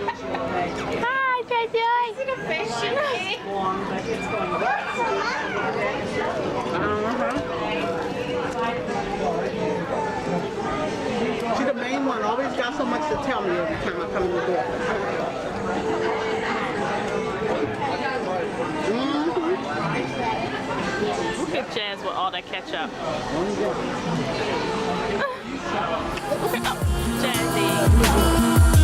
Hi, JJ. Is it a fish? She's the main one. Always got so much to tell me every time I come in the door. Look at Jazz with all that ketchup. Jazzy.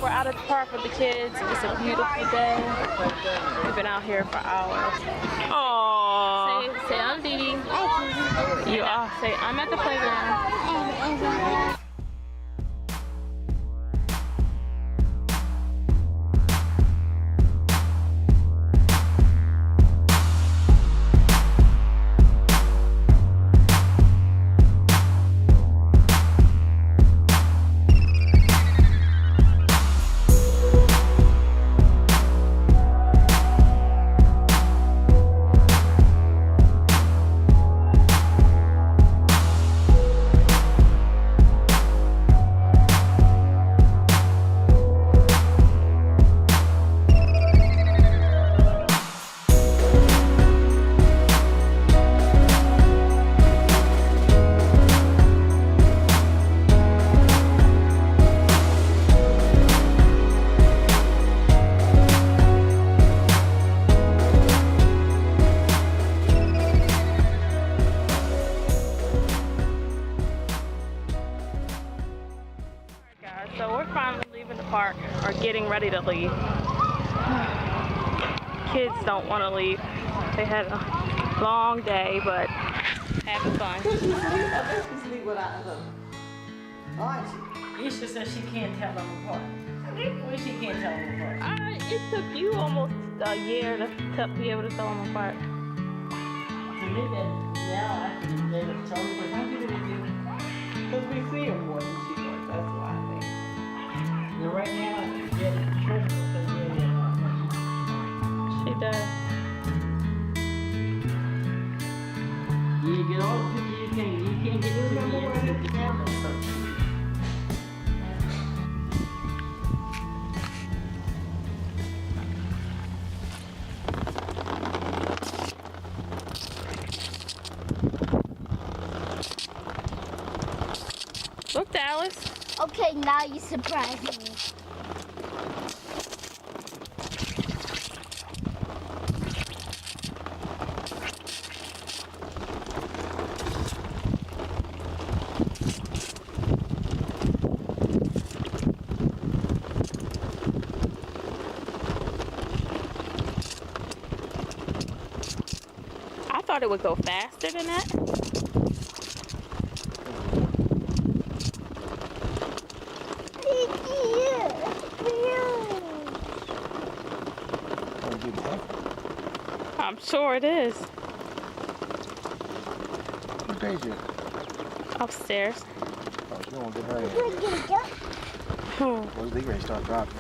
We're out at the park with the kids. It's a beautiful day. We've been out here for hours. Aww. Say I'm Dee Dee. You are. Say I'm at the playground. So we're finally leaving the park, or getting ready to leave. Kids don't want to leave. They had a long day, but having fun. Isha says she can't tell them apart. What she can't tell them apart? It took you almost a year to be able to tell them apart. To me, that now I can be able to tell them, but some people do. Because we see her more than she does. That's why I think. And right now, I can get it triple because She does. you get all the people you can't get to me and the camera. Look, Dallas. Okay, now you surprise me. I thought it would go faster than that. I'm sure it is. What day is it? Upstairs. Oh, she won't get her in. Hmm. Well, they ready to start dropping.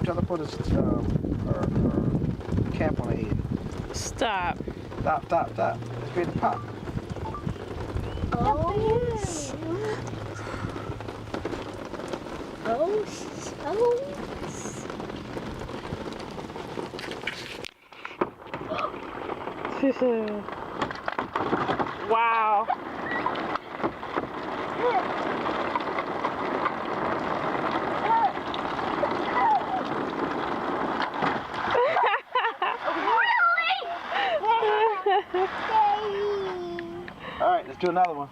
Tell her to put her cap on her head. Stop. Stop. It's ready to pop. Oh, Wow. All right, let's do another one.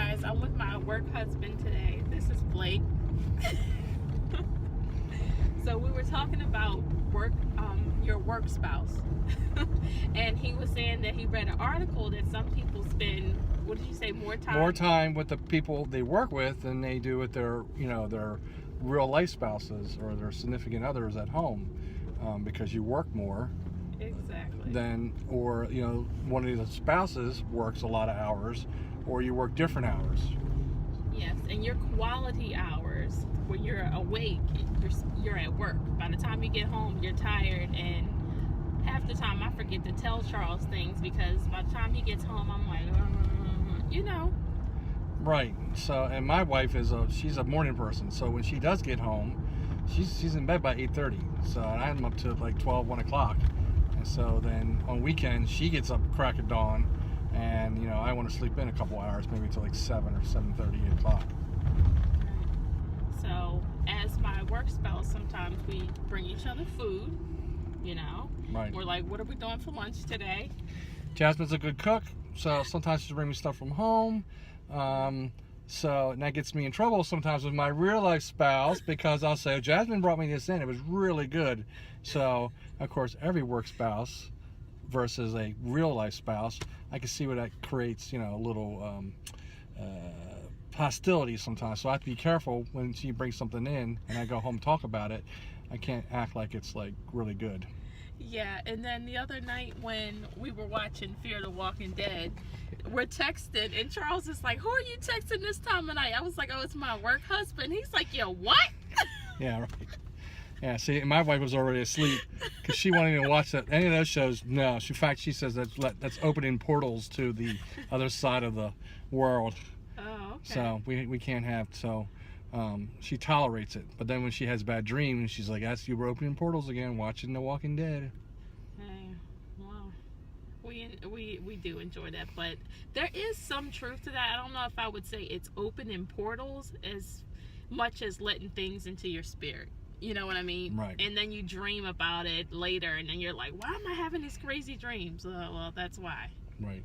guys, I'm with my work husband today. This is Blake. So we were talking about work, your work spouse. And he was saying that he read an article that some people spend, what did you say, more time with the people they work with than they do with their, their real life spouses or their significant others at home, because you work more. Exactly. Or one of the spouses works a lot of hours, or you work different hours. Yes, and your quality hours when you're awake, you're at work. By the time you get home, you're tired, and half the time I forget to tell Charles things because by the time he gets home, I'm like, Right. So, and my wife she's a morning person, so when she does get home, she's in bed by 8:30. So I'm up to like 12, 1 o'clock. And so then on weekends, she gets up crack of dawn, and I want to sleep in a couple hours, maybe till like 7 or 7:30, 8 o'clock. So as my work spouse, sometimes we bring each other food, Right. We're like, what are we doing for lunch today? Jasmine's a good cook, so sometimes she'll bring me stuff from home. And that gets me in trouble sometimes with my real life spouse, because I'll say, Jasmine brought me this in, it was really good. So of course every work spouse versus a real life spouse, I can see where that creates a little hostility sometimes. So I have to be careful when she brings something in and I go home and talk about it. I can't act like it's like really good. Yeah, and then the other night when we were watching Fear the Walking Dead, we're texting, and Charles is like, who are you texting this time of night? I was like, oh, it's my work husband. He's like, yo, what? Yeah, right. Yeah, see, my wife was already asleep because she wanted me to watch any of those shows. No, in fact, she says that's opening portals to the other side of the world. Oh, okay. So we can't have, she tolerates it. But then when she has bad dreams, she's like, that's you were opening portals again, watching The Walking Dead. Hey, well, we do enjoy that, but there is some truth to that. I don't know if I would say it's opening portals as much as letting things into your spirit. You know what I mean? Right. And then you dream about it later, and then you're like, why am I having these crazy dreams? Well, that's why. Right.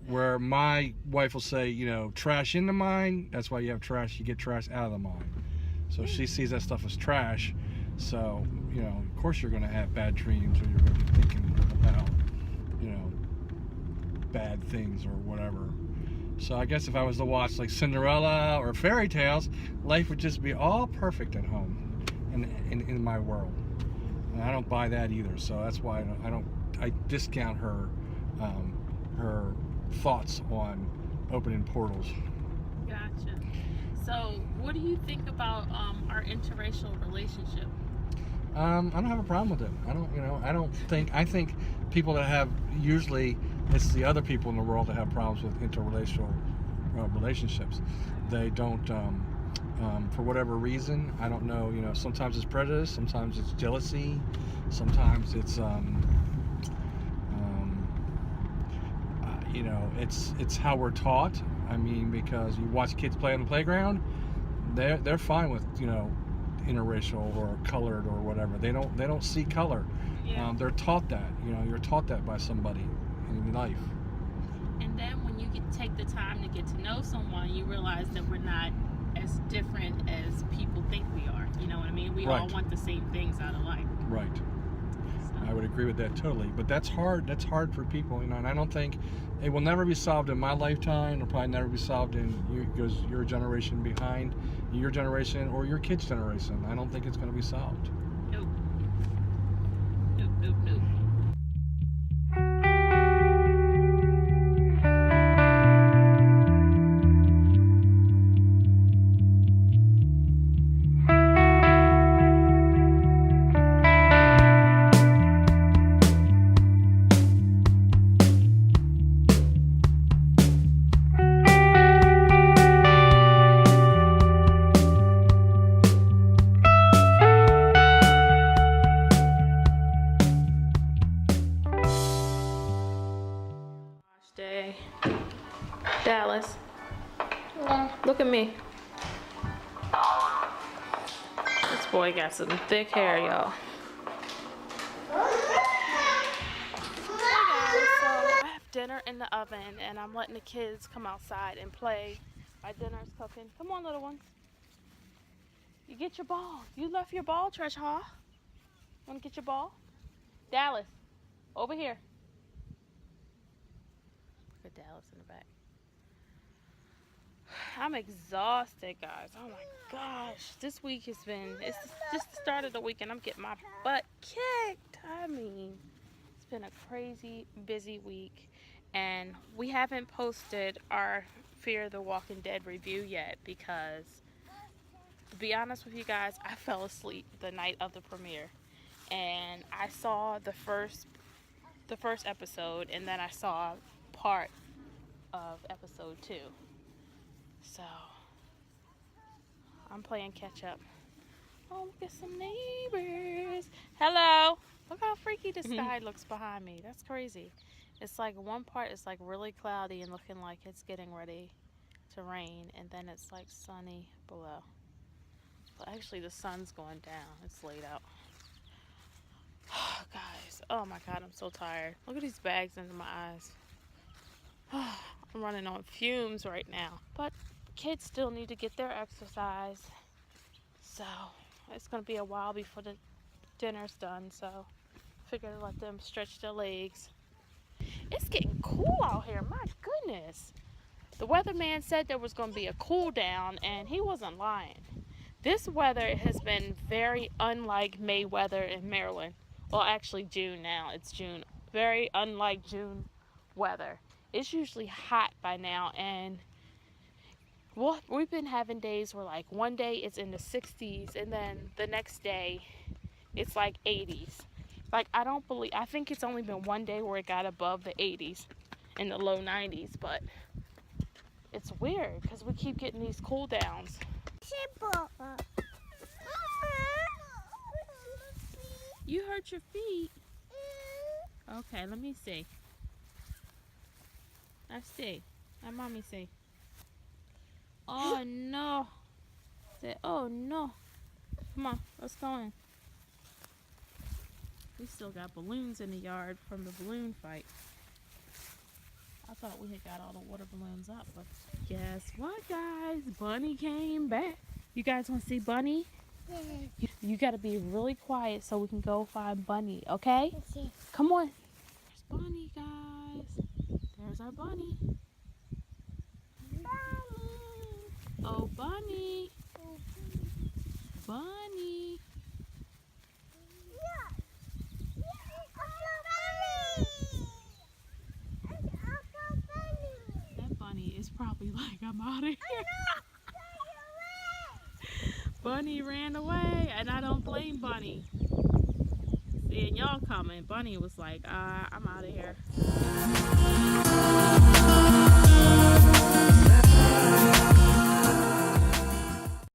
Where my wife will say, trash in the mind, that's why you have trash, you get trash out of the mind. So she sees that stuff as trash. So, of course you're going to have bad dreams, or you're going to be thinking about, bad things or whatever. So I guess if I was to watch like Cinderella or fairy tales, life would just be all perfect at home in my world. And I don't buy that either. So that's why I discount her thoughts on opening portals. Gotcha. So what do you think about our interracial relationship? I don't have a problem with it. I think people that have, usually it's the other people in the world that have problems with interracial relationships. They don't, for whatever reason, I don't know, sometimes it's prejudice, sometimes it's jealousy, sometimes it's, it's how we're taught. I mean, because you watch kids play on the playground, they're fine with, interracial or colored or whatever. They don't see color. Yeah. They're taught that. You're taught that by somebody in life. And then when you take the time to get to know someone, you realize that we're not as different as people think we are. You know what I mean? We all want the same things out of life. Right. So. I would agree with that totally. But that's hard. That's hard for people, and I don't think it will never be solved in my lifetime. It'll probably never be solved in your generation behind your generation or your kids' generation. I don't think it's going to be solved. Nope. Nope. Day. Dallas. Yeah. Look at me. This boy got some thick hair, y'all. Hey guys, so I have dinner in the oven and I'm letting the kids come outside and play Our dinner's cooking. Come on, little ones. You get your ball. You left your ball, Treasure. Want to get your ball? Dallas, over here. Look at Dallas in the back. I'm exhausted, guys. Oh my gosh. This week has been, it's just the start of the week and I'm getting my butt kicked. I mean, it's been a crazy busy week. And we haven't posted our Fear the Walking Dead review yet because, to be honest with you guys, I fell asleep the night of the premiere. And I saw the first episode, and then I saw part of episode 2. So I'm playing catch up. Oh, look at some neighbors. Hello. Look how freaky the sky looks behind me. That's crazy. It's like one part is like really cloudy and looking like it's getting ready to rain, and then it's like sunny below. But actually the sun's going down. It's late out. Guys, oh my god, I'm so tired. Look at these bags under my eyes. I'm running on fumes right now. But kids still need to get their exercise. So it's going to be a while before the dinner's done. So I figured to let them stretch their legs. It's getting cool out here. My goodness. The weatherman said there was going to be a cool down, and he wasn't lying. This weather has been very unlike May weather in Maryland. Well, actually June now. It's June. Very unlike June weather. It's usually hot by now, and we've been having days where like one day it's in the 60s and then the next day it's like 80s. Like I think it's only been one day where it got above the 80s in the low 90s, but it's weird because we keep getting these cool downs. You hurt your feet? Okay, let me see. Let's see. Let mommy see. Oh no. Say, oh no. Come on, let's go in. We still got balloons in the yard from the balloon fight. I thought we had got all the water balloons up, but guess what, guys? Bunny came back. You guys want to see Bunny? You got to be really quiet so we can go find Bunny, okay? Come on. There's Bunny, guys. There's our Bunny. Oh, Bunny. Bunny. That Bunny is probably like, I'm out of here. Bunny ran away, and I don't blame Bunny. Seeing y'all coming, Bunny was like, I'm out of here.